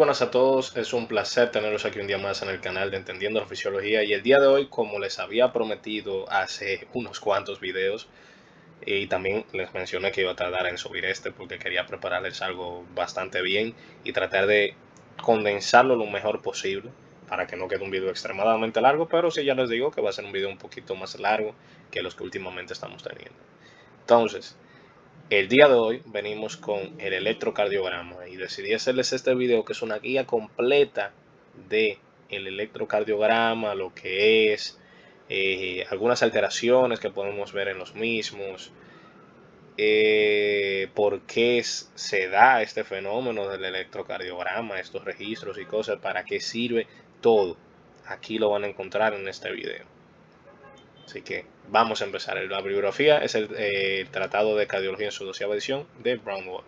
buenas a todos, es un placer tenerlos aquí un día más en el canal de Entendiendo la Fisiología y el día de hoy, como les había prometido hace unos cuantos videos y también les mencioné que iba a tardar en subir este porque quería prepararles algo bastante bien y tratar de condensarlo lo mejor posible para que no quede un video extremadamente largo, pero sí ya les digo que va a ser un video un poquito más largo que los que últimamente estamos teniendo. Entonces, el día de hoy venimos con el electrocardiograma y decidí hacerles este video que es una guía completa de el electrocardiograma, lo que es, algunas alteraciones que podemos ver en los mismos, por qué se da este fenómeno del electrocardiograma, estos registros y cosas, para qué sirve todo. Aquí lo van a encontrar en este video. Así que vamos a empezar. La bibliografía es el Tratado de Cardiología en su 12ª edición de Brownwell.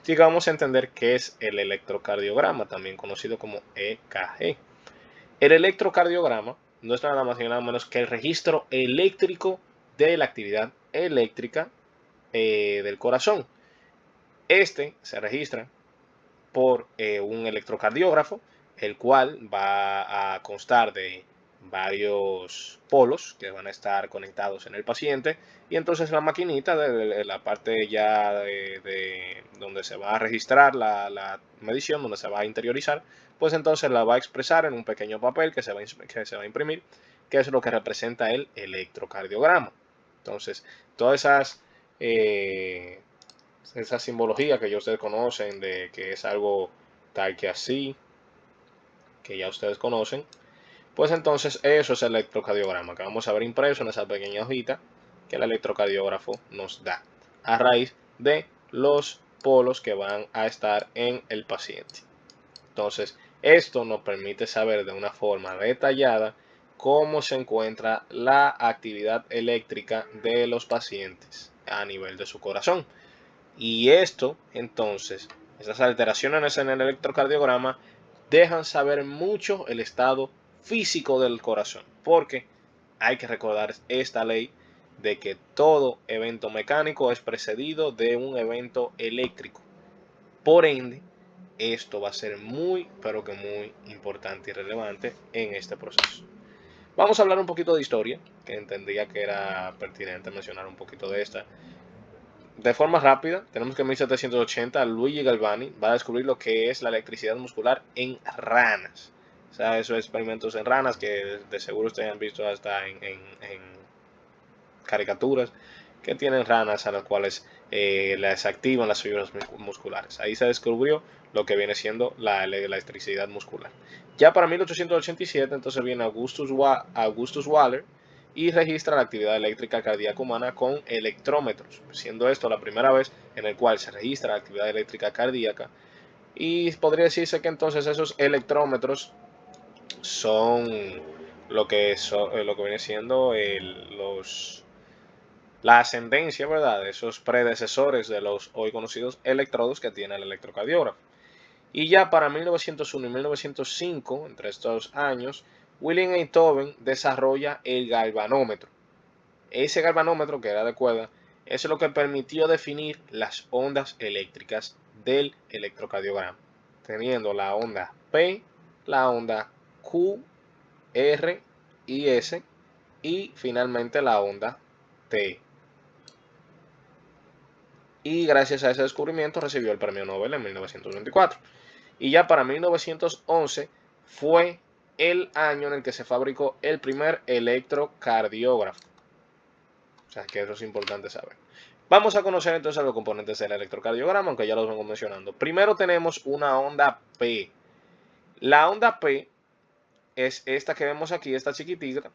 Así que vamos a entender qué es el electrocardiograma, también conocido como EKG. El electrocardiograma no es nada más ni nada menos que el registro eléctrico de la actividad eléctrica del corazón. Este se registra por un electrocardiógrafo, el cual va a constar de varios polos que van a estar conectados en el paciente, y entonces la maquinita de la parte ya de donde se va a registrar la medición, donde se va a interiorizar, pues entonces la va a expresar en un pequeño papel que se va a imprimir, que es lo que representa el electrocardiograma. Entonces, todas esa simbología que ya ustedes conocen, de que es algo tal que así, que ya ustedes conocen, pues entonces eso es el electrocardiograma que vamos a ver impreso en esa pequeña hojita que el electrocardiógrafo nos da a raíz de los polos que van a estar en el paciente. Entonces, esto nos permite saber de una forma detallada cómo se encuentra la actividad eléctrica de los pacientes a nivel de su corazón. Y esto, entonces, esas alteraciones en el electrocardiograma dejan saber mucho el estado físico del corazón, porque hay que recordar esta ley de que todo evento mecánico es precedido de un evento eléctrico. Por ende, esto va a ser muy, pero que muy importante y relevante en este proceso. Vamos a hablar un poquito de historia, que entendía que era pertinente mencionar un poquito de esta. De forma rápida, tenemos que en 1780 Luigi Galvani va a descubrir lo que es la electricidad muscular en ranas. O sea, esos experimentos en ranas que de seguro ustedes han visto hasta en caricaturas, que tienen ranas a las cuales les activan las fibras musculares. Ahí se descubrió lo que viene siendo la electricidad muscular. Ya para 1887 entonces viene Augustus Waller y registra la actividad eléctrica cardíaca humana con electrómetros, siendo esto la primera vez en el cual se registra la actividad eléctrica cardíaca. Y podría decirse que entonces esos electrómetros son lo que viene siendo la ascendencia, ¿verdad?, de esos predecesores de los hoy conocidos electrodos que tiene el electrocardiógrafo. Y ya para 1901 y 1905, entre estos años, William Einthoven desarrolla el galvanómetro. Ese galvanómetro, que era de cuerda, es lo que permitió definir las ondas eléctricas del electrocardiograma, teniendo la onda P, la onda Q, R y S, y finalmente la onda T. Y gracias a ese descubrimiento recibió el premio Nobel en 1924. Y ya para 1911 fue el año en el que se fabricó el primer electrocardiógrafo. O sea que eso es importante saber. Vamos a conocer entonces los componentes del electrocardiograma, aunque ya los vengo mencionando. Primero tenemos una onda P. La onda P es esta que vemos aquí, esta chiquitita,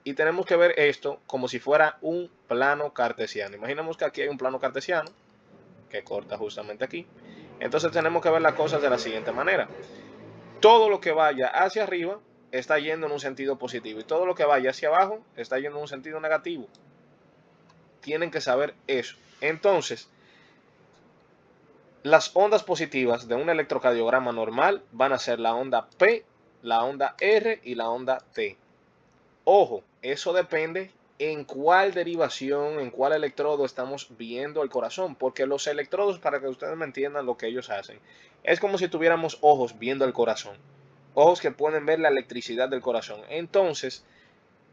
y tenemos que ver esto como si fuera un plano cartesiano. Imaginemos que aquí hay un plano cartesiano que corta justamente aquí. Entonces tenemos que ver las cosas de la siguiente manera. Todo lo que vaya hacia arriba está yendo en un sentido positivo y todo lo que vaya hacia abajo está yendo en un sentido negativo. Tienen que saber eso. Entonces, las ondas positivas de un electrocardiograma normal van a ser la onda P, la onda R y la onda T. Ojo, eso depende en cuál derivación, en cuál electrodo estamos viendo el corazón, porque los electrodos, para que ustedes me entiendan lo que ellos hacen, es como si tuviéramos ojos viendo el corazón, ojos que pueden ver la electricidad del corazón. Entonces,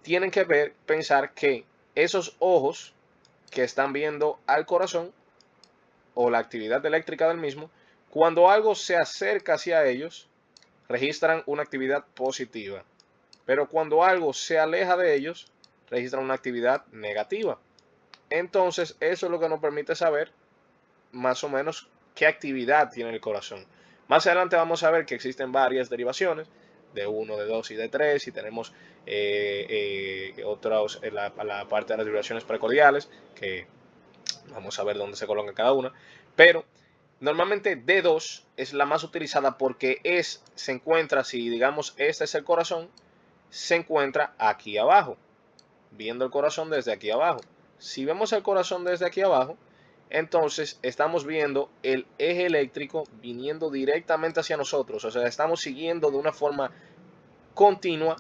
tienen que pensar que esos ojos que están viendo al corazón o la actividad eléctrica del mismo, cuando algo se acerca hacia ellos, registran una actividad positiva. Pero cuando algo se aleja de ellos, registran una actividad negativa. Entonces, eso es lo que nos permite saber más o menos qué actividad tiene el corazón. Más adelante vamos a ver que existen varias derivaciones de 1, de 2 y de 3 y tenemos otros en la parte de las derivaciones precordiales que vamos a ver dónde se coloca cada una. Pero normalmente D2 es la más utilizada porque se encuentra, si digamos este es el corazón, se encuentra aquí abajo, viendo el corazón desde aquí abajo. Si vemos el corazón desde aquí abajo, entonces estamos viendo el eje eléctrico viniendo directamente hacia nosotros. O sea, estamos siguiendo de una forma continua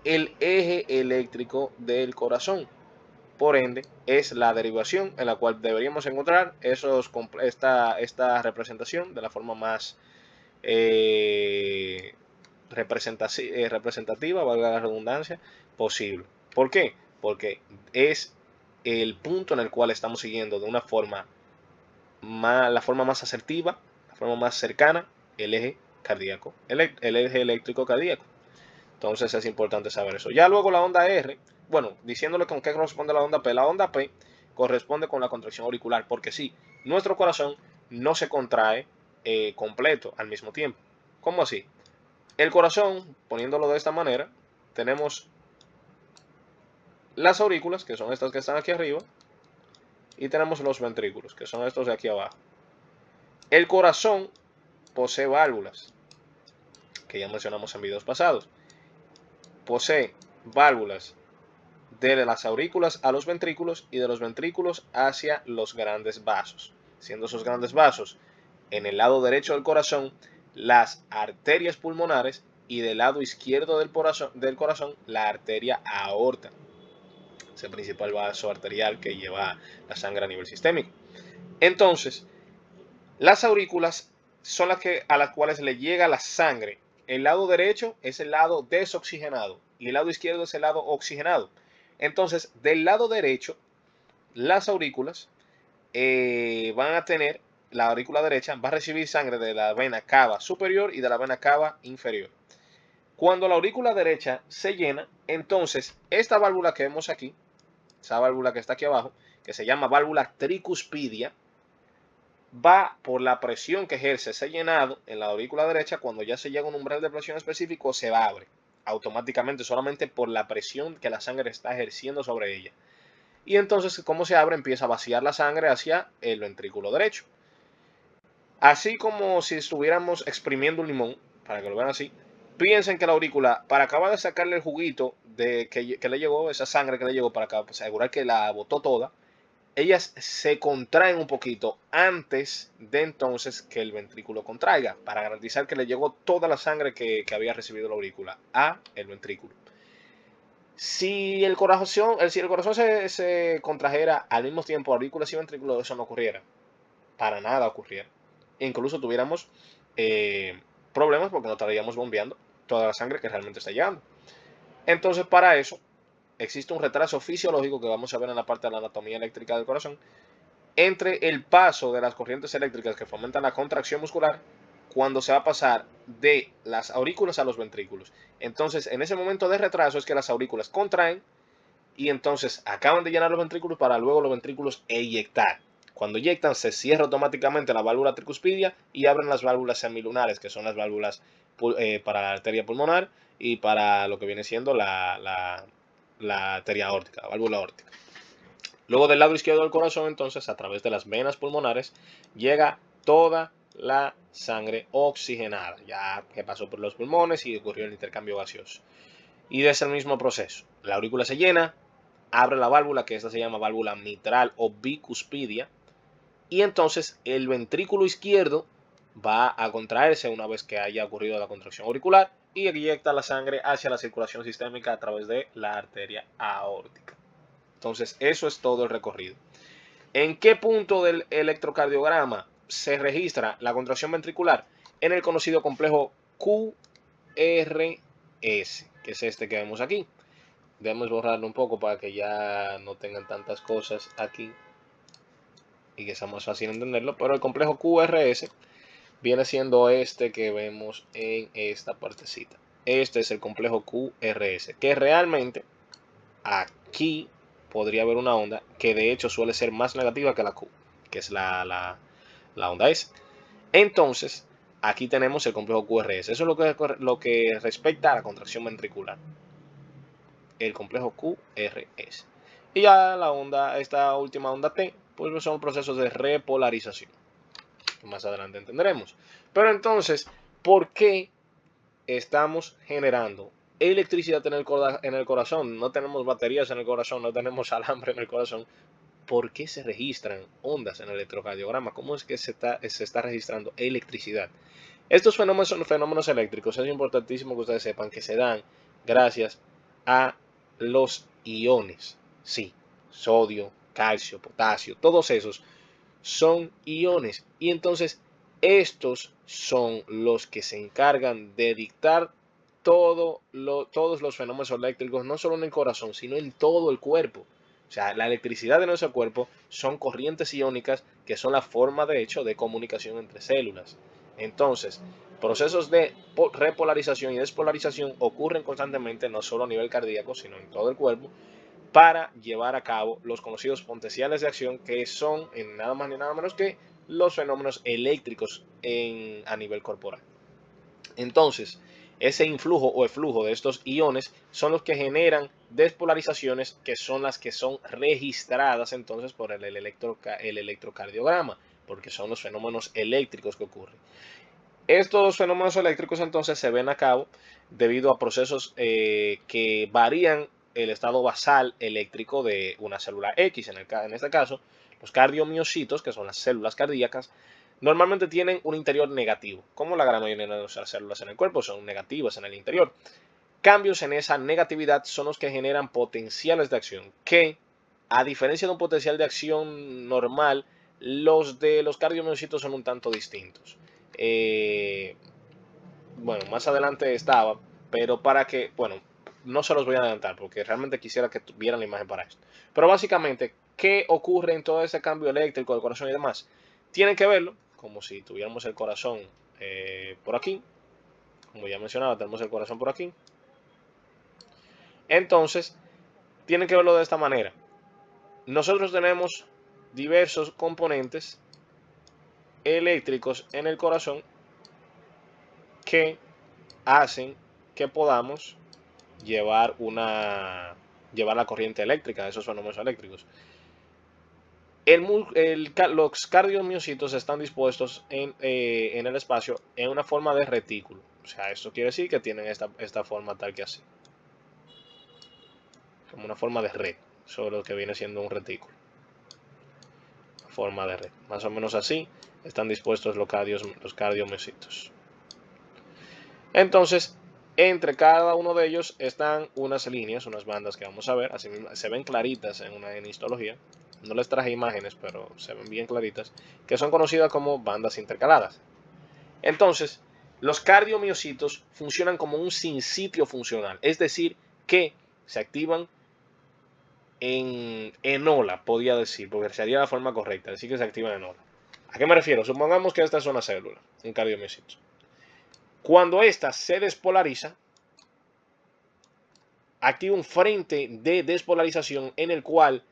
el eje eléctrico del corazón. Por ende, es la derivación en la cual deberíamos encontrar esta representación de la forma más representativa, valga la redundancia, posible. ¿Por qué? Porque es el punto en el cual estamos siguiendo de una forma la forma más asertiva, la forma más cercana, el eje cardíaco, el eje eléctrico cardíaco. Entonces es importante saber eso. Ya luego la onda R, bueno, diciéndole con qué corresponde la onda P corresponde con la contracción auricular, porque sí, nuestro corazón no se contrae completo al mismo tiempo. ¿Cómo así? El corazón, poniéndolo de esta manera, tenemos las aurículas, que son estas que están aquí arriba, y tenemos los ventrículos, que son estos de aquí abajo. El corazón posee válvulas, que ya mencionamos en videos pasados. Posee válvulas de las aurículas a los ventrículos y de los ventrículos hacia los grandes vasos, siendo esos grandes vasos en el lado derecho del corazón las arterias pulmonares y del lado izquierdo del corazón la arteria aorta. Es el principal vaso arterial que lleva la sangre a nivel sistémico. Entonces, las aurículas son a las cuales le llega la sangre. El lado derecho es el lado desoxigenado y el lado izquierdo es el lado oxigenado. Entonces, del lado derecho, las aurículas van a tener, la aurícula derecha va a recibir sangre de la vena cava superior y de la vena cava inferior. Cuando la aurícula derecha se llena, entonces esta válvula que vemos aquí, esa válvula que está aquí abajo, que se llama válvula tricuspidia, va por la presión que ejerce ese llenado en la aurícula derecha. Cuando ya se llega a un umbral de presión específico, se abre automáticamente solamente por la presión que la sangre está ejerciendo sobre ella. Y entonces, como se abre, empieza a vaciar la sangre hacia el ventrículo derecho. Así como si estuviéramos exprimiendo un limón, para que lo vean así, piensen que la aurícula, para acabar de sacarle el juguito que le llegó, esa sangre que le llegó, para asegurar que la botó toda, ellas se contraen un poquito antes de entonces que el ventrículo contraiga, para garantizar que le llegó toda la sangre que había recibido la aurícula a el ventrículo. Si el corazón se contrajera al mismo tiempo aurículas y ventrículos, eso no ocurriera. Para nada ocurriera. Incluso tuviéramos problemas porque no estaríamos bombeando toda la sangre que realmente está llegando. Entonces, para eso, existe un retraso fisiológico que vamos a ver en la parte de la anatomía eléctrica del corazón entre el paso de las corrientes eléctricas que fomentan la contracción muscular cuando se va a pasar de las aurículas a los ventrículos. Entonces, en ese momento de retraso es que las aurículas contraen y entonces acaban de llenar los ventrículos para luego los ventrículos eyectar. Cuando eyectan se cierra automáticamente la válvula tricuspidia y abren las válvulas semilunares, que son las válvulas para la arteria pulmonar y para lo que viene siendo la arteria aórtica, la válvula aórtica. Luego del lado izquierdo del corazón, entonces, a través de las venas pulmonares, llega toda la sangre oxigenada, ya que pasó por los pulmones y ocurrió el intercambio gaseoso. Y es el mismo proceso. La aurícula se llena, abre la válvula, que esta se llama válvula mitral o bicuspidia, y entonces el ventrículo izquierdo va a contraerse una vez que haya ocurrido la contracción auricular y eyecta la sangre hacia la circulación sistémica a través de la arteria aórtica. Entonces, eso es todo el recorrido. ¿En qué punto del electrocardiograma se registra la contracción ventricular? En el conocido complejo QRS, que es este que vemos aquí. Debemos borrarlo un poco para que ya no tengan tantas cosas aquí y que sea más fácil entenderlo. Pero el complejo QRS viene siendo este que vemos en esta partecita. Este es el complejo QRS, que realmente aquí podría haber una onda que de hecho suele ser más negativa que la Q, que es la onda S. Entonces, aquí tenemos el complejo QRS. Eso es lo que respecta a la contracción ventricular. El complejo QRS. Y ya la onda, esta última onda T, pues son procesos de repolarización. Más adelante entenderemos. Pero entonces, ¿por qué estamos generando electricidad en el corazón? No tenemos baterías en el corazón, no tenemos alambre en el corazón. ¿Por qué se registran ondas en el electrocardiograma? ¿Cómo es que se está registrando electricidad? Estos fenómenos son fenómenos eléctricos. Es importantísimo que ustedes sepan que se dan gracias a los iones. Sí, sodio, calcio, potasio, todos esos son iones. Y entonces estos son los que se encargan de dictar todos los fenómenos eléctricos, no solo en el corazón, sino en todo el cuerpo. O sea, la electricidad de nuestro cuerpo son corrientes iónicas que son la forma de hecho de comunicación entre células. Entonces, procesos de repolarización y despolarización ocurren constantemente, no solo a nivel cardíaco, sino en todo el cuerpo, para llevar a cabo los conocidos potenciales de acción, que son en nada más ni nada menos que los fenómenos eléctricos a nivel corporal. Entonces, ese influjo o eflujo de estos iones son los que generan despolarizaciones, que son las que son registradas entonces por el electrocardiograma, porque son los fenómenos eléctricos que ocurren. Estos fenómenos eléctricos entonces se ven a cabo debido a procesos que varían el estado basal eléctrico de una célula X. En este caso, los cardiomiocitos, que son las células cardíacas, normalmente tienen un interior negativo, como la gran mayoría de nuestras células en el cuerpo son negativas en el interior. Cambios en esa negatividad son los que generan potenciales de acción, que a diferencia de un potencial de acción normal, los de los cardiomiocitos son un tanto distintos. Bueno, más adelante estaba, pero para que, bueno, no se los voy a adelantar porque realmente quisiera que vieran la imagen para esto. Pero básicamente, ¿qué ocurre en todo ese cambio eléctrico del corazón y demás? Tienen que verlo como si tuviéramos el corazón por aquí. Como ya mencionaba, tenemos el corazón por aquí. Entonces, tienen que verlo de esta manera. Nosotros tenemos diversos componentes eléctricos en el corazón que hacen que podamos llevar la corriente eléctrica de esos fenómenos eléctricos. Los cardiomiocitos están dispuestos en el espacio en una forma de retículo. O sea, esto quiere decir que tienen esta forma tal que así. Como una forma de red. Eso es lo que viene siendo un retículo. Forma de red. Más o menos así están dispuestos los cardiomiocitos. Entonces, entre cada uno de ellos están unas líneas, unas bandas que vamos a ver. Así se ven claritas en histología. No les traje imágenes, pero se ven bien claritas. Que son conocidas como bandas intercaladas. Entonces, los cardiomiocitos funcionan como un sinsitio funcional. Es decir, que se activan en ola, podría decir, porque sería la forma correcta. Decir que se activan en ola. ¿A qué me refiero? Supongamos que esta es una célula, un cardiomiocito. Cuando ésta se despolariza, activa un frente de despolarización en el cual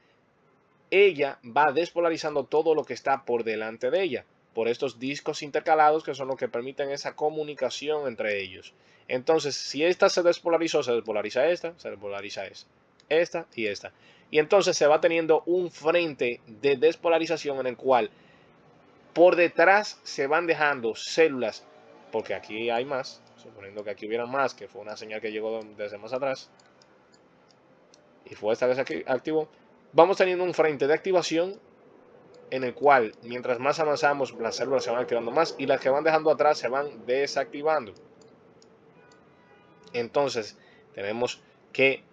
ella va despolarizando todo lo que está por delante de ella, por estos discos intercalados que son los que permiten esa comunicación entre ellos. Entonces, si esta se despolarizó, se despolariza esta y esta. Y entonces se va teniendo un frente de despolarización en el cual por detrás se van dejando células, porque aquí hay más, suponiendo que aquí hubiera más, que fue una señal que llegó desde más atrás, y fue esta que se activó, vamos teniendo un frente de activación en el cual mientras más avanzamos las células se van activando más y las que van dejando atrás se van desactivando. Entonces tenemos que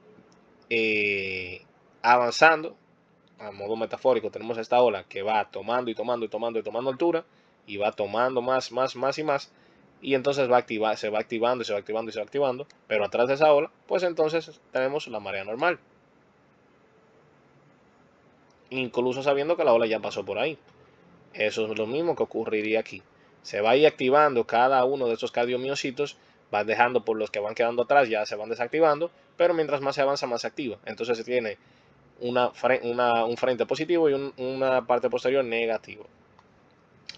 avanzando, a modo metafórico, tenemos esta ola que va tomando y tomando y tomando y tomando altura y va tomando más y más. Y entonces se va activando y se va activando y se va activando. Pero atrás de esa ola, pues entonces tenemos la marea normal. Incluso sabiendo que la ola ya pasó por ahí. Eso es lo mismo que ocurriría aquí. Se va a ir activando cada uno de estos cardiomiocitos, va dejando por los que van quedando atrás, ya se van desactivando, pero mientras más se avanza, más se activa. Entonces se tiene un frente positivo y una parte posterior negativa.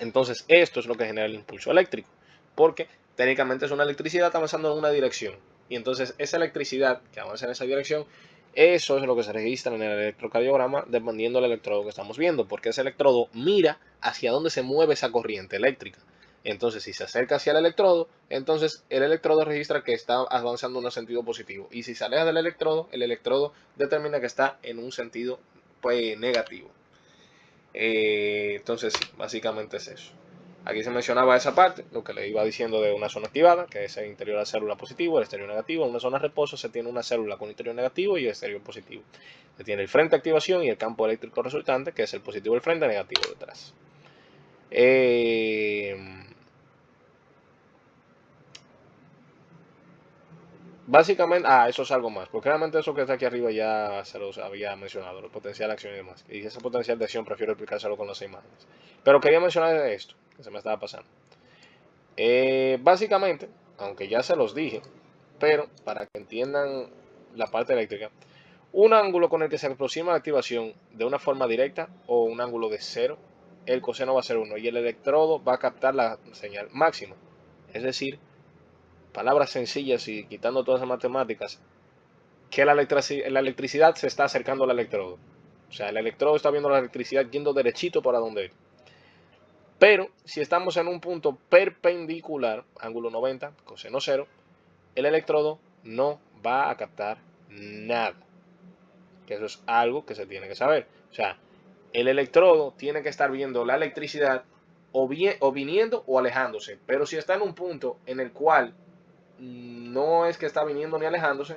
Entonces esto es lo que genera el impulso eléctrico, porque técnicamente es una electricidad avanzando en una dirección. Y entonces esa electricidad que avanza en esa dirección, eso es lo que se registra en el electrocardiograma dependiendo del electrodo que estamos viendo, porque ese electrodo mira hacia dónde se mueve esa corriente eléctrica. Entonces, si se acerca hacia el electrodo, entonces el electrodo registra que está avanzando en un sentido positivo. Y si se aleja del electrodo, el electrodo determina que está en un sentido, pues, negativo. Entonces, sí, básicamente es eso. Aquí se mencionaba esa parte, lo que le iba diciendo de una zona activada, que es el interior de la célula positivo, el exterior negativo. En una zona de reposo se tiene una célula con interior negativo y exterior positivo. Se tiene el frente de activación y el campo eléctrico resultante, que es el positivo del frente, negativo detrás. Básicamente, eso es algo más, porque realmente eso que está aquí arriba ya se los había mencionado, el potencial de acción y demás. Y ese potencial de acción prefiero explicárselo con las imágenes. Pero quería mencionar esto, que se me estaba pasando. Básicamente, aunque ya se los dije, pero para que entiendan la parte eléctrica, un ángulo con el que se aproxima la activación de una forma directa o un ángulo de 0, el coseno va a ser 1 y el electrodo va a captar la señal máxima. Es decir, palabras sencillas y quitando todas las matemáticas, que la electricidad se está acercando al electrodo. O sea, el electrodo está viendo la electricidad yendo derechito para donde él. Pero si estamos en un punto perpendicular, ángulo 90, coseno 0, el electrodo no va a captar nada. Que eso es algo que se tiene que saber. O sea, el electrodo tiene que estar viendo la electricidad o viniendo o alejándose. Pero si está en un punto en el cual no es que está viniendo ni alejándose,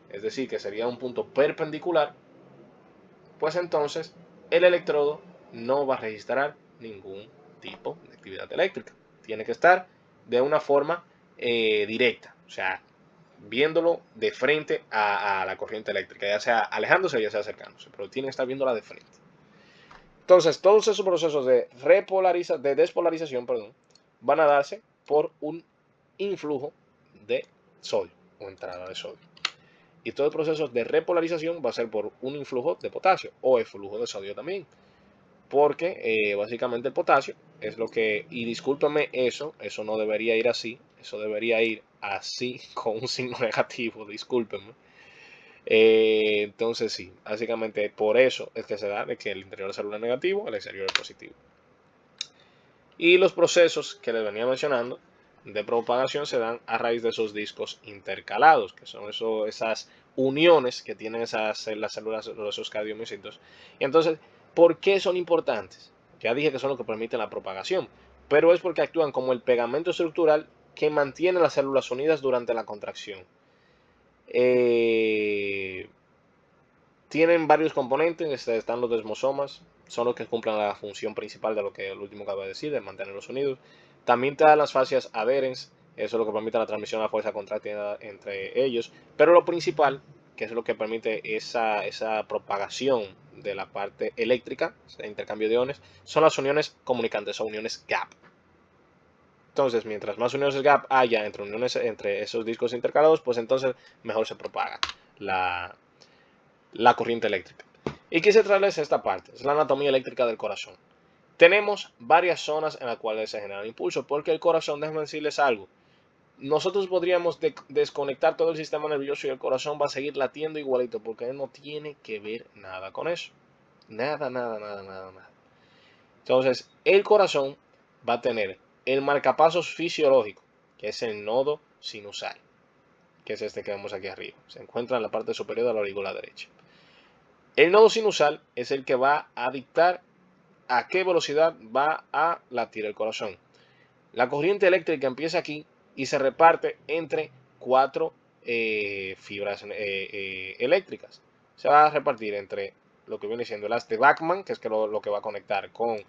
es decir, que sería un punto perpendicular, pues entonces el electrodo no va a registrar ningún tipo de actividad eléctrica. Tiene que estar de una forma directa, o sea, viéndolo de frente a la corriente eléctrica, ya sea alejándose o ya sea acercándose, pero tiene que estar viéndola de frente. Entonces, todos esos procesos de despolarización, van a darse por un influjo de sodio o entrada de sodio. Y todo el proceso de repolarización va a ser por un influjo de potasio o el flujo de sodio también. Porque básicamente el potasio es lo que, y discúlpeme eso no debería ir así, eso debería ir así con un signo negativo, discúlpenme. Entonces sí, básicamente por eso es que se da de que el interior de la célula es negativo, el exterior es positivo. Y los procesos que les venía mencionando de propagación se dan a raíz de esos discos intercalados, que son esas uniones que tienen las células de esos cardiomiocitos. Y entonces, ¿por qué son importantes? Ya dije que son los que permiten la propagación, pero es porque actúan como el pegamento estructural que mantiene las células unidas durante la contracción. Tienen varios componentes, están los desmosomas, son los que cumplen la función principal de lo que el último acabo de decir, de mantenerlos unidos. También te dan las fascias adherens, eso es lo que permite la transmisión de la fuerza contráctil entre ellos. Pero lo principal, que es lo que permite esa propagación de la parte eléctrica, el intercambio de iones, son las uniones comunicantes o uniones gap. Entonces, mientras más uniones gap haya entre esos discos intercalados, pues entonces mejor se propaga la corriente eléctrica. Y quise traerles esta parte, es la anatomía eléctrica del corazón. Tenemos varias zonas en las cuales se genera el impulso, porque el corazón, déjenme decirles algo, nosotros podríamos desconectar todo el sistema nervioso y el corazón va a seguir latiendo igualito, porque él no tiene que ver nada con eso. Nada, nada, nada, nada, nada. Entonces, el corazón va a tener el marcapasos fisiológico, que es el nodo sinusal, que es este que vemos aquí arriba. Se encuentra en la parte superior de la aurícula derecha. El nodo sinusal es el que va a dictar a qué velocidad va a latir el corazón. La corriente eléctrica empieza aquí y se reparte entre 4 fibras eléctricas. se va a repartir entre lo que viene siendo el haz de Bachmann, que es lo que va a conectar con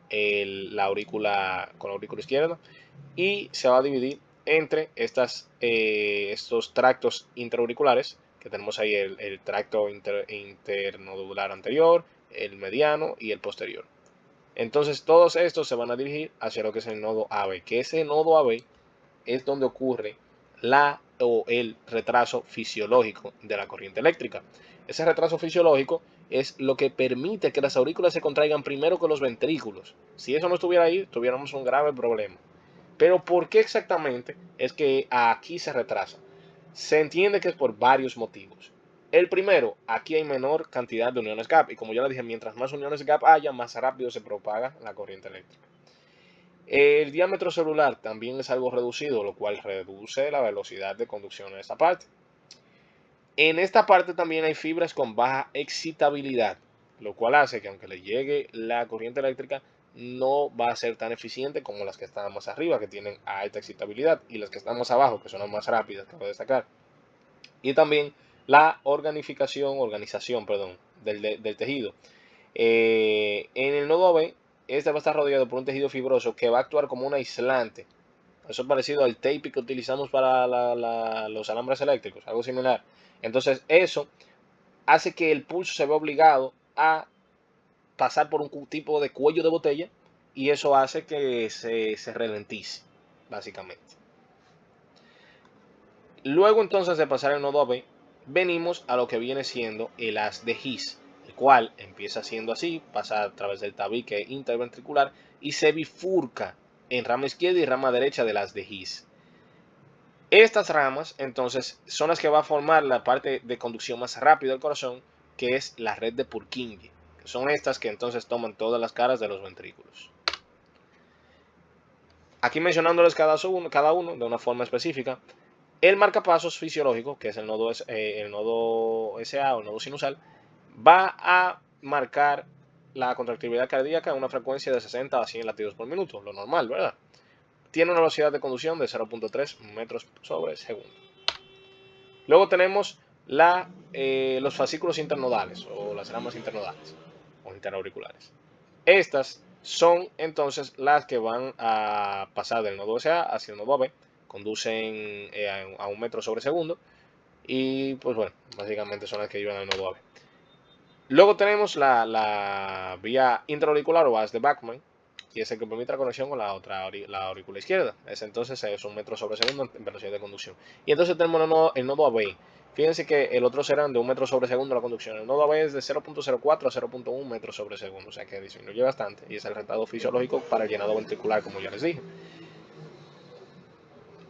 la aurícula izquierda, y se va a dividir entre estos tractos intraauriculares, que tenemos ahí el tracto internodular anterior, el mediano y el posterior. Entonces todos estos se van a dirigir hacia lo que es el nodo AB, que ese nodo AB es donde ocurre el retraso fisiológico de la corriente eléctrica. Ese retraso fisiológico es lo que permite que las aurículas se contraigan primero que los ventrículos. Si eso no estuviera ahí, tuviéramos un grave problema. Pero ¿por qué exactamente es que aquí se retrasa? Se entiende que es por varios motivos. El primero, aquí hay menor cantidad de uniones gap y como ya le dije, mientras más uniones gap haya, más rápido se propaga la corriente eléctrica. El diámetro celular también es algo reducido, lo cual reduce la velocidad de conducción en esta parte. En esta parte también hay fibras con baja excitabilidad, lo cual hace que aunque le llegue la corriente eléctrica, no va a ser tan eficiente como las que están más arriba, que tienen alta excitabilidad, y las que están más abajo, que son las más rápidas, cabe destacar. Y también la organización del tejido. En el nodo AB, este va a estar rodeado por un tejido fibroso que va a actuar como un aislante. Eso es parecido al tape que utilizamos para los alambres eléctricos, algo similar. Entonces eso hace que el pulso se vea obligado a pasar por un tipo de cuello de botella y eso hace que se ralentice, básicamente. Luego entonces de pasar el nodo AB, venimos a lo que viene siendo el haz de His, el cual empieza siendo así, pasa a través del tabique interventricular y se bifurca en rama izquierda y rama derecha del haz de His. Estas ramas entonces son las que va a formar la parte de conducción más rápida del corazón, que es la red de Purkinje. Son estas que entonces toman todas las caras de los ventrículos. Aquí mencionándoles cada uno de una forma específica. El marcapasos fisiológico, que es el nodo SA o el nodo sinusal, va a marcar la contractibilidad cardíaca a una frecuencia de 60 a 100 latidos por minuto, lo normal, ¿verdad? Tiene una velocidad de conducción de 0.3 metros sobre segundo. Luego tenemos los fascículos internodales o las ramas internodales o interauriculares. Estas son entonces las que van a pasar del nodo SA hacia el nodo AB, conducen a 1 metro sobre segundo y pues bueno, básicamente son las que llevan al nodo AB. Luego tenemos la vía intraauricular o haz de Bachmann, y es el que permite la conexión con la aurícula izquierda. Ese entonces es 1 metro sobre segundo en velocidad de conducción. Y entonces tenemos el nodo AB. Fíjense que el otro serán de 1 metro sobre segundo la conducción. El nodo AB es de 0.04 a 0.1 metros sobre segundo, o sea que disminuye bastante. Y es el retado fisiológico para el llenado ventricular, como ya les dije.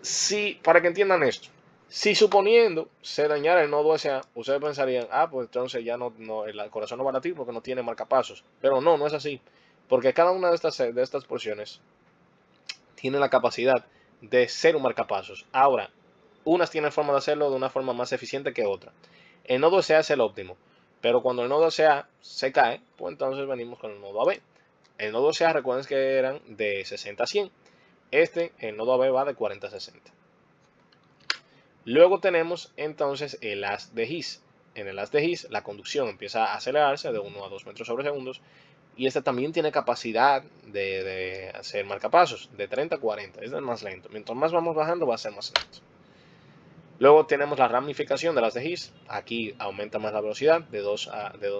Sí, para que entiendan esto, si suponiendo se dañara el nodo SA, ustedes pensarían, pues entonces ya el corazón no va a latir porque no tiene marcapasos. Pero no es así. Porque cada una de estas porciones tiene la capacidad de ser un marcapasos. Ahora, unas tienen forma de hacerlo de una forma más eficiente que otra. El nodo SA es el óptimo. Pero cuando el nodo SA se cae, pues entonces venimos con el nodo AB. El nodo SA, recuerden que eran de 60 a 100. El nodo AB va de 40 a 60. Luego tenemos entonces el haz de His. En el haz de His la conducción empieza a acelerarse de 1 a 2 metros sobre segundos y este también tiene capacidad de hacer marcapasos de 30 a 40. Este es más lento. Mientras más vamos bajando va a ser más lento. Luego tenemos la ramificación de las de His. Aquí aumenta más la velocidad de 2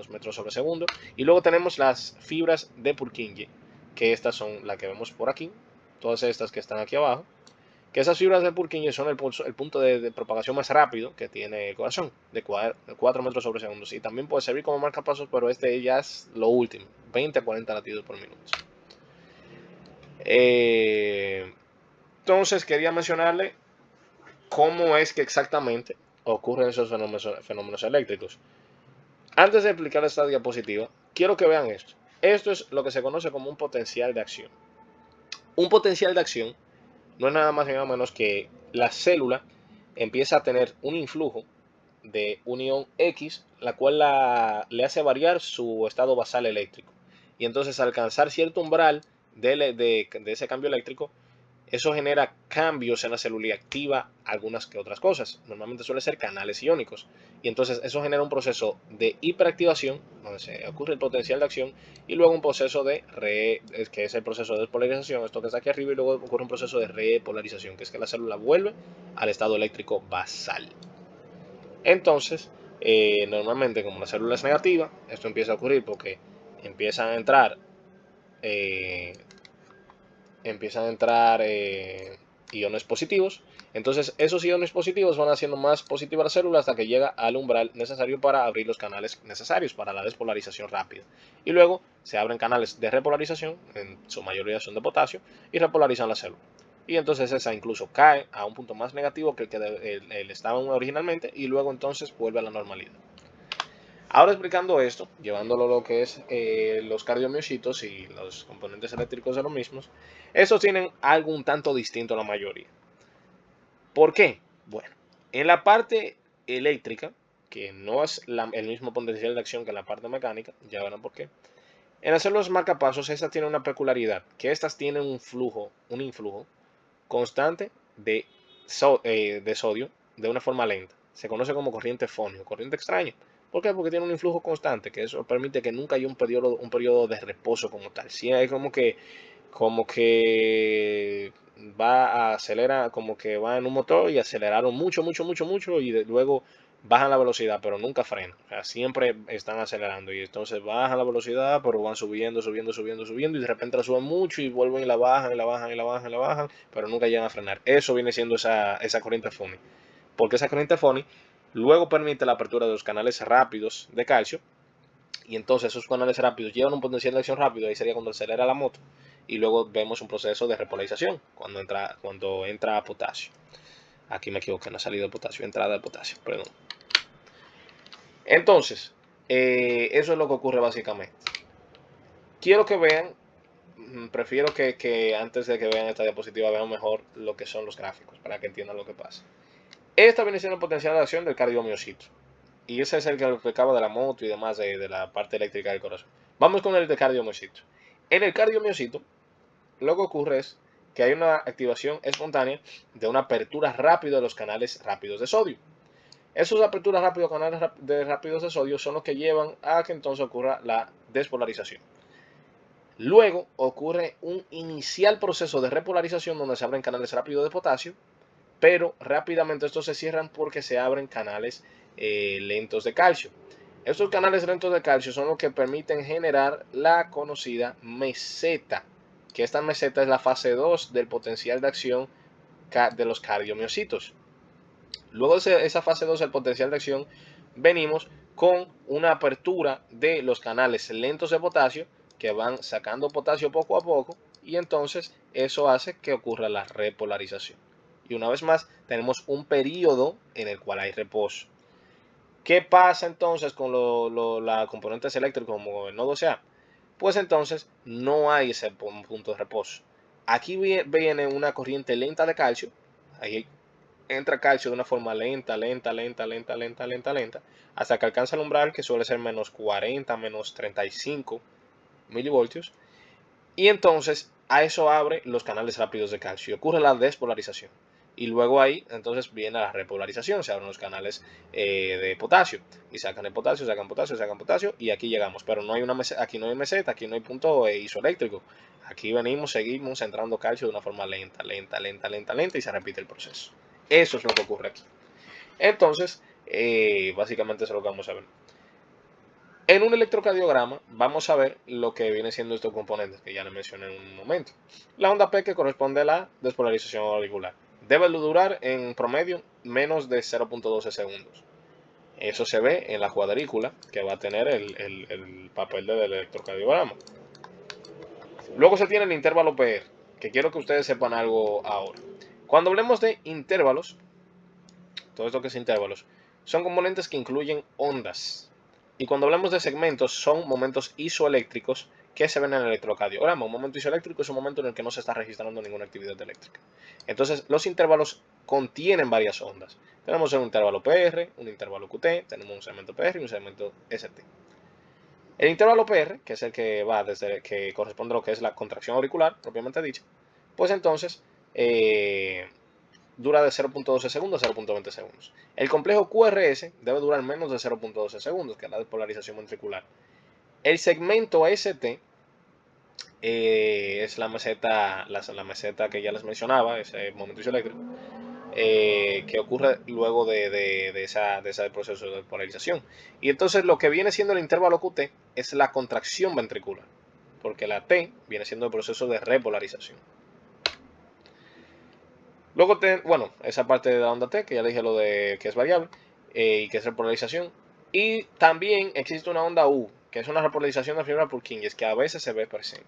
metros sobre segundo. Y luego tenemos las fibras de Purkinje, que estas son las que vemos por aquí. Todas estas que están aquí abajo. Que esas fibras de Purkinje son el punto de propagación más rápido que tiene el corazón, de 4 metros sobre segundo. Y también puede servir como marcapasos, pero este ya es lo último, 20 a 40 latidos por minuto. Entonces quería mencionarle cómo es que exactamente ocurren esos fenómenos eléctricos. Antes de explicar esta diapositiva, quiero que vean esto. Esto es lo que se conoce como un potencial de acción. Un potencial de acción no es nada más ni nada menos que la célula empieza a tener un influjo de unión X, la cual le hace variar su estado basal eléctrico. Y entonces al alcanzar cierto umbral de ese cambio eléctrico, eso genera cambios en la célula y activa algunas que otras cosas. Normalmente suele ser canales iónicos. Y entonces eso genera un proceso de hiperactivación, donde se ocurre el potencial de acción, y luego un proceso que es el proceso de despolarización, esto que está aquí arriba, y luego ocurre un proceso de repolarización, que es que la célula vuelve al estado eléctrico basal. Entonces, normalmente como la célula es negativa, esto empieza a ocurrir porque empiezan a entrar eh, iones positivos. Entonces esos iones positivos van haciendo más positiva la célula hasta que llega al umbral necesario para abrir los canales necesarios para la despolarización rápida. Y luego se abren canales de repolarización, en su mayoría son de potasio, y repolarizan la célula. Y entonces esa incluso cae a un punto más negativo que el que estaba originalmente, y luego entonces vuelve a la normalidad. Ahora explicando esto, llevándolo a lo que es los cardiomiocitos y los componentes eléctricos de los mismos, estos tienen algo un tanto distinto a la mayoría. ¿Por qué? Bueno, en la parte eléctrica, que no es el mismo potencial de acción que en la parte mecánica, ya verán por qué. En las células marcapasos, estas tienen una peculiaridad, que estas tienen un influjo constante de sodio de una forma lenta. Se conoce como corriente fonio, corriente extraña. ¿Por qué? Porque tiene un influjo constante, que eso permite que nunca haya un periodo de reposo como tal. Sí, hay como que va a acelerar, como que va en un motor y aceleraron mucho, mucho, mucho, mucho y luego bajan la velocidad, pero nunca frenan. O sea, siempre están acelerando y entonces bajan la velocidad, pero van subiendo, subiendo, subiendo, subiendo y de repente la suben mucho y vuelven y la bajan, y la bajan, y la bajan, y la bajan, pero nunca llegan a frenar. Eso viene siendo esa corriente Fonny. Porque esa corriente Fonny luego permite la apertura de los canales rápidos de calcio y entonces esos canales rápidos llevan un potencial de acción rápido, ahí sería cuando acelera la moto. Y luego vemos un proceso de repolarización cuando entra potasio. Aquí me equivoqué, no ha salido potasio, entrada de potasio, perdón. Entonces, eso es lo que ocurre básicamente. Quiero que vean, prefiero que antes de que vean esta diapositiva vean mejor lo que son los gráficos, para que entiendan lo que pasa. Esta viene siendo el potencial de acción del cardiomiocito. Y ese es el que explicaba de la moto y demás, de la parte eléctrica del corazón. Vamos con el de cardiomiocito. En el cardiomiocito, lo que ocurre es que hay una activación espontánea de una apertura rápida de los canales rápidos de sodio. Esas aperturas rápidas de canales rápidos de sodio son los que llevan a que entonces ocurra la despolarización. Luego ocurre un inicial proceso de repolarización donde se abren canales rápidos de potasio, pero rápidamente estos se cierran porque se abren canales lentos de calcio. Estos canales lentos de calcio son los que permiten generar la conocida meseta, que esta meseta es la fase 2 del potencial de acción de los cardiomiocitos. Luego de esa fase 2 del potencial de acción, venimos con una apertura de los canales lentos de potasio que van sacando potasio poco a poco y entonces eso hace que ocurra la repolarización. Y una vez más tenemos un periodo en el cual hay reposo. ¿Qué pasa entonces con los componentes eléctricos como el nodo SA? Pues entonces no hay ese punto de reposo. Aquí viene una corriente lenta de calcio. Ahí entra calcio de una forma lenta, lenta, lenta, lenta, lenta, lenta, lenta, hasta que alcanza el umbral que suele ser menos 40, menos 35 milivoltios. Y entonces a eso abre los canales rápidos de calcio y ocurre la despolarización. Y luego ahí entonces viene la repolarización, se abren los canales de potasio y sacan el potasio, sacan potasio, sacan potasio y aquí llegamos. Pero no hay aquí no hay meseta, aquí no hay punto isoeléctrico. Aquí venimos, seguimos entrando calcio de una forma lenta, lenta, lenta, lenta, lenta y se repite el proceso. Eso es lo que ocurre aquí. Entonces, básicamente eso es lo que vamos a ver. En un electrocardiograma vamos a ver lo que viene siendo estos componentes que ya les mencioné en un momento. La onda P que corresponde a la despolarización auricular. Debe durar en promedio menos de 0.12 segundos. Eso se ve en la cuadrícula que va a tener el papel del electrocardiograma. Luego se tiene el intervalo PR, que quiero que ustedes sepan algo ahora. Cuando hablemos de intervalos, todo esto que es intervalos, son componentes que incluyen ondas. Y cuando hablamos de segmentos, son momentos isoeléctricos que se ven en el electrocardiograma. Un momento isoeléctrico es un momento en el que no se está registrando ninguna actividad eléctrica. Entonces, los intervalos contienen varias ondas. Tenemos un intervalo PR, un intervalo QT, tenemos un segmento PR y un segmento ST. El intervalo PR, que es el que va desde que corresponde a lo que es la contracción auricular, propiamente dicha, pues entonces dura de 0.12 segundos a 0.20 segundos. El complejo QRS debe durar menos de 0.12 segundos, que es la despolarización ventricular. El segmento ST es la meseta que ya les mencionaba, ese momento isoeléctrico, que ocurre luego de ese proceso de polarización. Y entonces lo que viene siendo el intervalo QT es la contracción ventricular, porque la T viene siendo el proceso de repolarización. Luego, bueno, esa parte de la onda T, que ya dije lo de que es variable y que es repolarización. Y también existe una onda U, que es una repolarización de fibra Purkinje, que a veces se ve presente.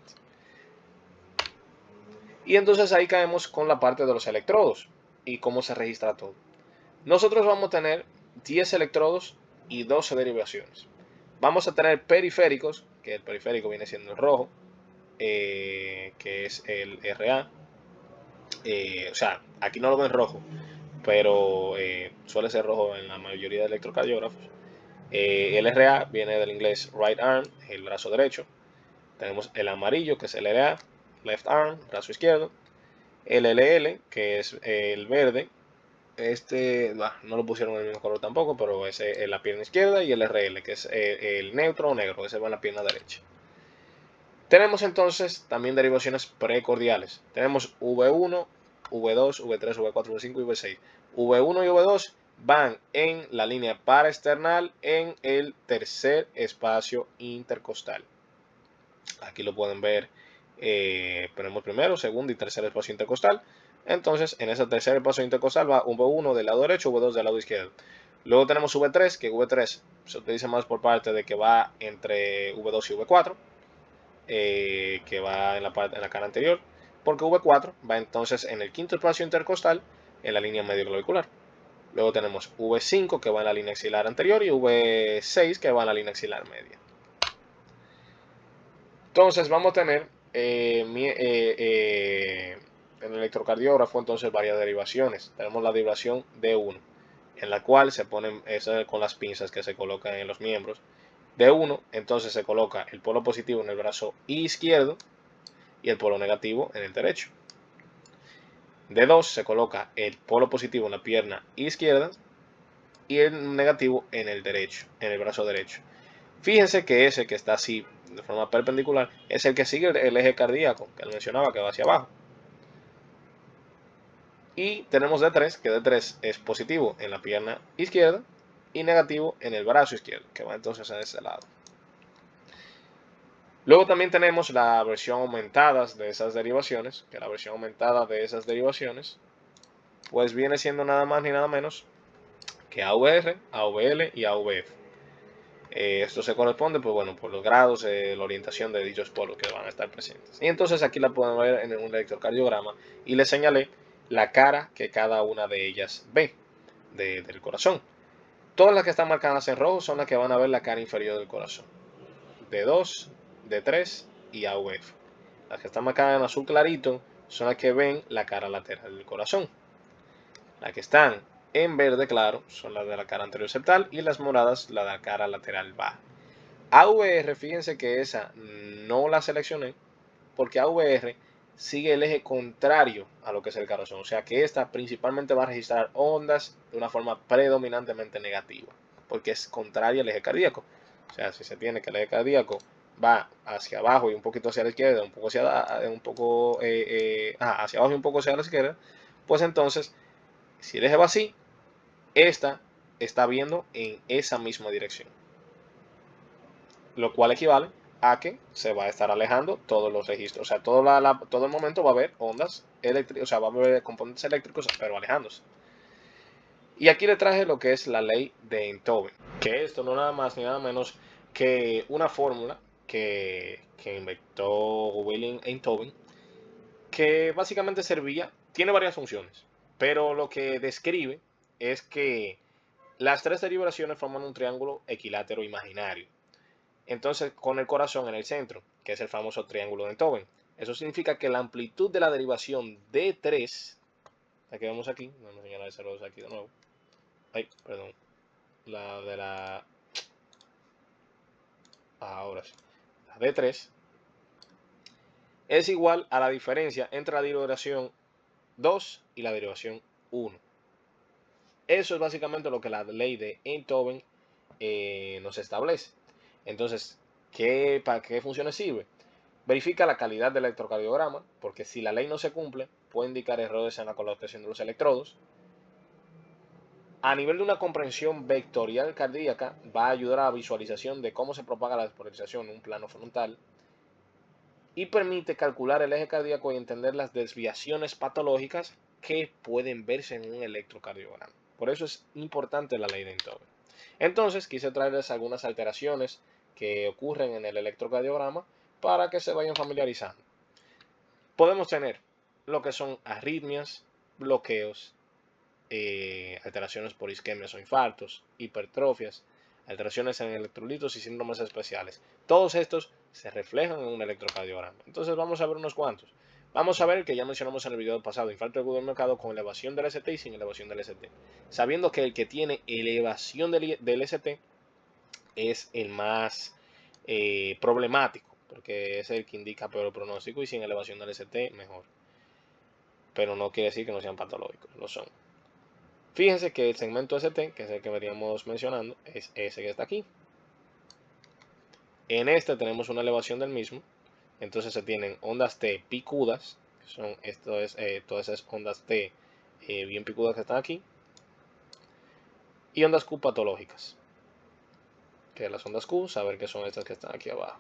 Y entonces ahí caemos con la parte de los electrodos y cómo se registra todo. Nosotros vamos a tener 10 electrodos y 12 derivaciones. Vamos a tener periféricos, que el periférico viene siendo el rojo, que es el RA. O sea, aquí no lo ven rojo, pero suele ser rojo en la mayoría de electrocardiógrafos. El RA viene del inglés right arm, el brazo derecho. Tenemos el amarillo, que es el LA, left arm, brazo izquierdo. El LL, que es el verde, no lo pusieron en el mismo color tampoco, pero ese es la pierna izquierda, y el RL, que es el neutro o negro, ese va en la pierna derecha. Tenemos entonces también derivaciones precordiales. Tenemos V1, V2, V3, V4, V5 y V6. V1 y V2 van en la línea paraesternal en el tercer espacio intercostal. Aquí lo pueden ver. Ponemos primero, segundo y tercer espacio intercostal. Entonces, en ese tercer espacio intercostal va V1 del lado derecho, V2 del lado izquierdo. Luego tenemos V3, que V3 se utiliza más por parte de que va entre V2 y V4, que va en la cara anterior, porque V4 va entonces en el quinto espacio intercostal, en la línea medio clavicular. Luego tenemos V5, que va en la línea axilar anterior, y V6, que va en la línea axilar media. Entonces vamos a tener en el electrocardiógrafo entonces varias derivaciones. Tenemos la derivación D1, en la cual se ponen con las pinzas que se colocan en los miembros. D1, entonces se coloca el polo positivo en el brazo izquierdo y el polo negativo en el derecho. D2 se coloca el polo positivo en la pierna izquierda y el negativo en el derecho, en el brazo derecho. Fíjense que ese que está así de forma perpendicular es el que sigue el eje cardíaco, que él mencionaba, que va hacia abajo. Y tenemos D3, que D3 es positivo en la pierna izquierda y negativo en el brazo izquierdo, que va entonces a ese lado. Luego también tenemos la versión aumentada de esas derivaciones, que la versión aumentada de esas derivaciones pues viene siendo nada más ni nada menos que AVR, AVL y AVF. Esto se corresponde, pues bueno, por los grados, la orientación de dichos polos que van a estar presentes. Y entonces aquí la pueden ver en un electrocardiograma y les señalé la cara que cada una de ellas ve del corazón. Todas las que están marcadas en rojo son las que van a ver la cara inferior del corazón. D2, D3 y AVF. Las que están marcadas en azul clarito son las que ven la cara lateral del corazón. Las que están en verde claro son las de la cara anterior septal y las moradas la de la cara lateral baja. AVR, fíjense que esa no la seleccioné porque AVR sigue el eje contrario a lo que es el corazón. O sea que esta principalmente va a registrar ondas de una forma predominantemente negativa porque es contraria al eje cardíaco. O sea, si se tiene que el eje cardíaco va hacia abajo y un poquito hacia la izquierda, un poco hacia abajo y un poco hacia la izquierda, pues entonces si el eje va así, esta está viendo en esa misma dirección, lo cual equivale a que se va a estar alejando todos los registros, o sea, todo el momento va a haber ondas eléctricas, o sea, va a haber componentes eléctricos, pero alejándose. Y aquí le traje lo que es la ley de Einthoven, que esto no nada más ni nada menos que una fórmula que inventó Wilhelm Einthoven, que básicamente tiene varias funciones, pero lo que describe es que las tres derivaciones forman un triángulo equilátero imaginario. Entonces, con el corazón en el centro, que es el famoso triángulo de Enthoven. Eso significa que la amplitud de la derivación D3, la que vemos aquí, vamos a señalar ese 0 aquí de nuevo. Ay, perdón. La de la... Ahora sí. La D3 es igual a la diferencia entre la derivación 2 y la derivación 1. Eso es básicamente lo que la ley de Einthoven nos establece. Entonces, ¿para qué funciones sirve? Verifica la calidad del electrocardiograma, porque si la ley no se cumple, puede indicar errores en la colocación de los electrodos. A nivel de una comprensión vectorial cardíaca, va a ayudar a la visualización de cómo se propaga la despolarización en un plano frontal y permite calcular el eje cardíaco y entender las desviaciones patológicas que pueden verse en un electrocardiograma. Por eso es importante la ley de Einthoven. Entonces, quise traerles algunas alteraciones que ocurren en el electrocardiograma para que se vayan familiarizando. Podemos tener lo que son arritmias, bloqueos, alteraciones por isquemias o infartos, hipertrofias, alteraciones en electrolitos y síndromes especiales. Todos estos se reflejan en un electrocardiograma. Entonces vamos a ver unos cuantos. Vamos a ver que ya mencionamos en el video pasado, infarto agudo del mercado con elevación del ST y sin elevación del ST. Sabiendo que el que tiene elevación del ST es el más problemático, porque es el que indica peor pronóstico, y sin elevación del ST mejor. Pero no quiere decir que no sean patológicos, lo son. Fíjense que el segmento ST, que es el que veníamos mencionando, es ese que está aquí. En este tenemos una elevación del mismo. Entonces se tienen ondas T picudas, que son todas esas ondas T bien picudas que están aquí. Y ondas Q patológicas, que las ondas Q, saber que son estas que están aquí abajo.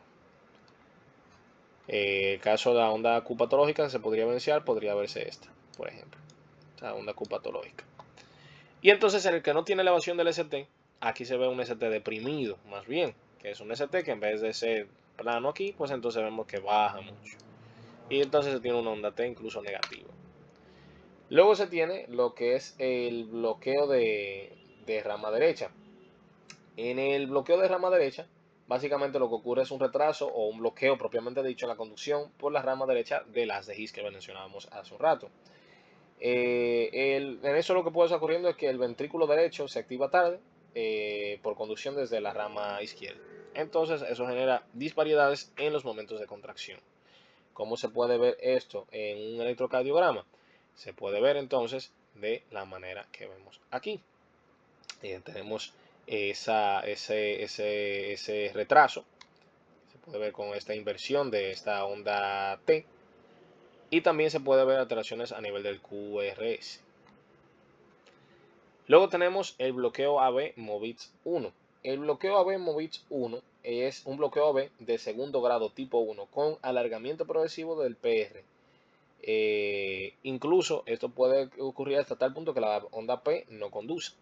El caso de la onda Q patológica se podría evidenciar, podría verse esta, por ejemplo. La onda Q patológica. Y entonces el que no tiene elevación del ST, aquí se ve un ST deprimido, más bien, que es un ST que en vez de ser plano aquí, pues entonces vemos que baja mucho. Y entonces se tiene una onda T incluso negativa. Luego se tiene lo que es el bloqueo de rama derecha. En el bloqueo de rama derecha, básicamente lo que ocurre es un retraso o un bloqueo propiamente dicho en la conducción por la rama derecha del haz de His que mencionábamos hace un rato. En eso lo que puede estar ocurriendo es que el ventrículo derecho se activa tarde por conducción desde la rama izquierda. Entonces eso genera disparidades en los momentos de contracción. ¿Cómo se puede ver esto en un electrocardiograma? Se puede ver entonces de la manera que vemos aquí. Tenemos ese retraso. Se puede ver con esta inversión de esta onda T. Y también se puede ver alteraciones a nivel del QRS. Luego tenemos el bloqueo AB MOVITS 1. El bloqueo AB MOVITS 1 es un bloqueo AB de segundo grado tipo 1 con alargamiento progresivo del PR. Incluso esto puede ocurrir hasta tal punto que la onda P no conduce.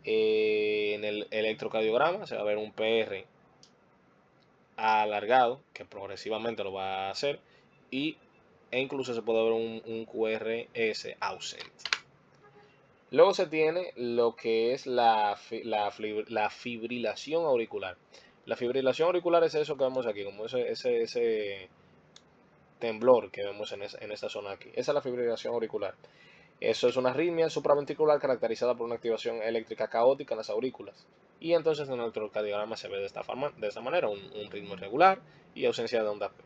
En el electrocardiograma se va a ver un PR alargado, que progresivamente lo va a hacer, e incluso se puede ver un QRS ausente. Luego se tiene lo que es la fibrilación auricular. La fibrilación auricular es eso que vemos aquí, como ese temblor que vemos en esta zona aquí. Esa es la fibrilación auricular. Eso es una arritmia supraventricular caracterizada por una activación eléctrica caótica en las aurículas. Y entonces en el electrocardiograma se ve de esta manera, un ritmo irregular y ausencia de onda P.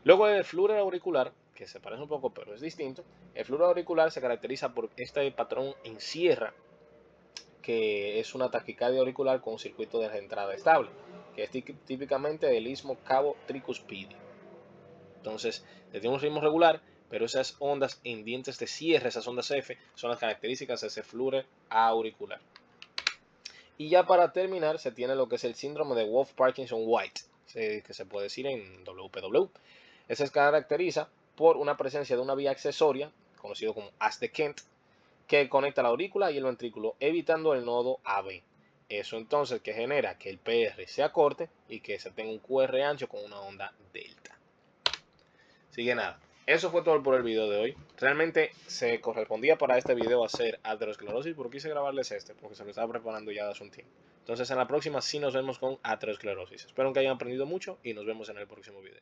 Luego el flujo auricular, que se parece un poco pero es distinto, el flujo auricular se caracteriza por este patrón en sierra, que es una taquicardia auricular con un circuito de reentrada estable, que es típicamente el istmo cabo tricuspidio. Entonces, tiene un ritmo regular, pero esas ondas en dientes de cierre, esas ondas F, son las características de ese flujo auricular. Y ya para terminar, se tiene lo que es el síndrome de Wolff-Parkinson-White, que se puede decir en WPW. Ese se caracteriza por una presencia de una vía accesoria, conocido como haz de Kent, que conecta la aurícula y el ventrículo, evitando el nodo AB. Eso entonces que genera que el PR se acorte y que se tenga un QR ancho con una onda delta. Así que nada, eso fue todo por el video de hoy. Realmente se correspondía para este video hacer aterosclerosis, pero quise grabarles porque se lo estaba preparando ya hace un tiempo. Entonces en la próxima sí nos vemos con aterosclerosis. Espero que hayan aprendido mucho y nos vemos en el próximo video.